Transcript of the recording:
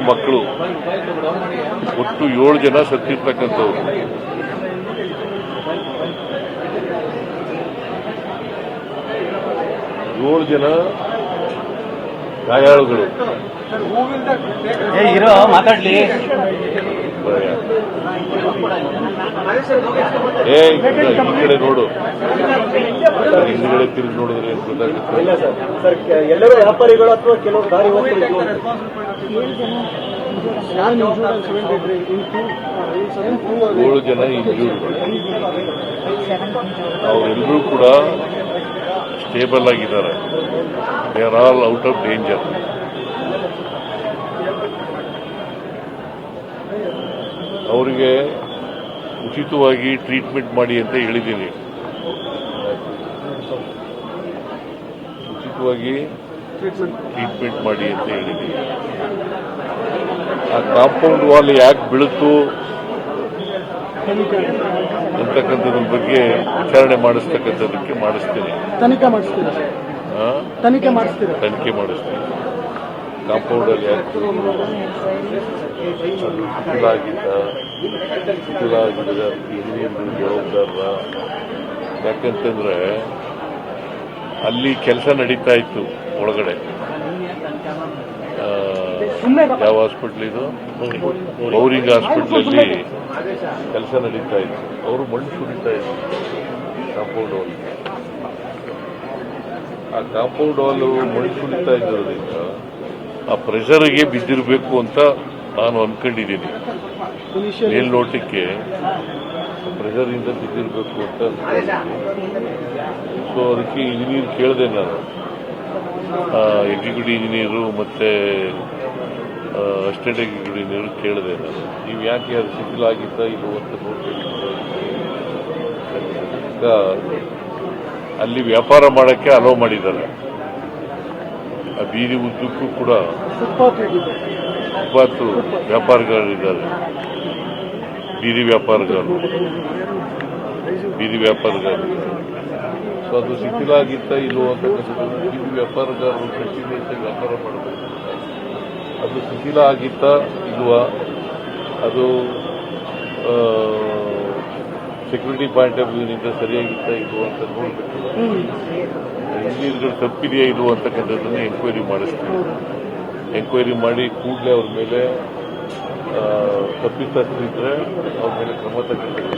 ಮಕ್ಕಳು ಒಟ್ಟು 7 ಜನ ಸತ್ತಿರ್ತಕ್ಕಂಥವ್ರು. ಏಳು ಜನ ಗಾಯಾಳುಗಳು. ಮಾತಾಡ್ಲಿ ಈ ಕಡೆ ನೋಡು, ಹಿಂದ್ಗಡೆ ತಿರುಗಿ ನೋಡಿದ್ರೆ ಏನು ಗೊತ್ತಾಗುತ್ತೆ. ಎಲ್ಲರೂ ವ್ಯಾಪಾರಿಗಳು ಅಥವಾ ಕೆಲವು ದಾರಿ ಹೋಗ್ತಾರೆ. 7 ಜನ ಇಂಜೂರ್ಡ್. ಅವರೆಲ್ಲರೂ ಕೂಡ ಸ್ಟೇಬಲ್ ಆಗಿದ್ದಾರೆ. They are all out of danger. ಅವರಿಗೆ ಉಚಿತವಾಗಿ ಟ್ರೀಟ್ಮೆಂಟ್ ಮಾಡಿ ಅಂತ ಹೇಳಿದ್ದೀನಿ. ಉಚಿತವಾಗಿ ಟ್ರೀಟ್ಮೆಂಟ್ ಮಾಡಿ ಅಂತ ಹೇಳಿದ್ದೀನಿ. ಆ ಕಾಂಪೌಂಡ್ ವಾಲ್ ಯಾಕೆ ಬೀಳುತ್ತು ಅಂತಕ್ಕಂಥದ್ರ ಬಗ್ಗೆ ವಿಚಾರಣೆ ಮಾಡಿಸ್ತಕ್ಕಂಥದಕ್ಕೆ ಮಾಡಿಸ್ತೀನಿ. ತನಿಖೆ ಮಾಡಿಸ್ತೀನಿ. ಕಾಂಪೌಂಡಲ್ಲಿ ಯಾಕೆ ಶಿಥಿಲಾಗಿದ್ದ ಇಂಜಿನಿಯರ್ ಜವಾಬ್ದಾರ. ಯಾಕಂತಂದ್ರೆ ಅಲ್ಲಿ ಕೆಲಸ ನಡೀತಾ ಇತ್ತು ಒಳಗಡೆ. ಯಾವ ಹಾಸ್ಪಿಟ್ಲ್ ಇದು? ಬೌರಿಂಗ್ ಹಾಸ್ಪಿಟ್ಲಲ್ಲಿ ಕೆಲಸ ನಡೀತಾ ಇತ್ತು. ಅವರು ಮಣ್ಣು ಸುರಿತಾ ಇದ್ರು ಕಾಂಪೌಂಡ್ ವಾಲ್. ಆ ಕಾಂಪೌಂಡ್ ವಾಲ್ ಮಣ್ಣು ಸುರಿತಾ ಇರೋದ್ರಿಂದ ಆ ಪ್ರೆಷರ್ಗೆ ಬಿದ್ದಿರಬೇಕು ಅಂತ ನಾನು ಅನ್ಕೊಂಡಿದ್ದೀನಿ. ಮೇಲ್ನೋಟಕ್ಕೆ ಪ್ರೆಷರಿಂದ ಬಿದ್ದಿರಬೇಕು ಅಂತ ಅನ್ಕೊಂಡಿದ್ದೀನಿ. ಸೊ ಅದಕ್ಕೆ ಇಂಜಿನಿಯರ್ ಕೇಳಿದೆ ನಾನು, ಎಕ್ಸಿಕ್ಯೂಟಿವ್ ಇಂಜಿನಿಯರು ಮತ್ತೆ ಅಸಿಸ್ಟೆಂಟ್ ಎಕ್ಸಿಕ್ಯೂಟಿವ್ ಇಂಜಿನಿಯರ್ ಕೇಳಿದೆ ನಾನು, ನೀವು ಯಾಕೆ ಅದು ಶಿಥಿಲಾಗಿದ್ದ ಇದು ಅಂತ ನೋಡ್ತಿದ್ದೀವಿ. ಅಲ್ಲಿ ವ್ಯಾಪಾರ ಮಾಡೋಕ್ಕೆ ಅಲೋ ಮಾಡಿದ್ದಾರೆ. ಆ ಬೀದಿ ಉದ್ದಕ್ಕೂ ಕೂಡ ಫುಟ್ಪಾತ್ ವ್ಯಾಪಾರಗಾರರಿದ್ದಾರೆ. ಬೀದಿ ವ್ಯಾಪಾರಗಾರರು. ಸೊ ಅದು ಶಿಥಿಲಾಗಿತ್ತ ಇಲ್ಲೋ ಅಂತಕ್ಕಂಥದ್ದು ಬೀದಿ ವ್ಯಾಪಾರಗಾರರು ಕಂಟಿನ್ಯೂಸ್ ಆಗಿ ವ್ಯಾಪಾರ ಮಾಡಬೇಕು. ಅದು ಶಿಥಿಲ ಆಗಿತ್ತ ಇಲ್ವಾ, ಅದು ಸೆಕ್ಯೂರಿಟಿ ಪಾಯಿಂಟ್ ಆಫ್ ವ್ಯೂನಿಂದ ಸರಿಯಾಗಿತ್ತ ಇಲ್ವೋ ಅಂತ ನೋಡಬೇಕು. ಇಂಜಿನಿಯರ್ಗಳು ತಪ್ಪಿದೆಯಾ ಇಲ್ವೋ ಅಂತಕ್ಕಂಥದ್ದನ್ನು ಎಂಕ್ವೈರಿ ಮಾಡಿಸ್ತೀವಿ. ಎಂಕ್ವೈರಿ ಮಾಡಿ ಕೂಡಲೇ ಅವ್ರ ಮೇಲೆ ತಪ್ಪಿತಸ್ಥರಿದ್ರೆ ಅವ್ರ ಮೇಲೆ ಕ್ರಮ ತಗೊಳ್ಬೇಕು.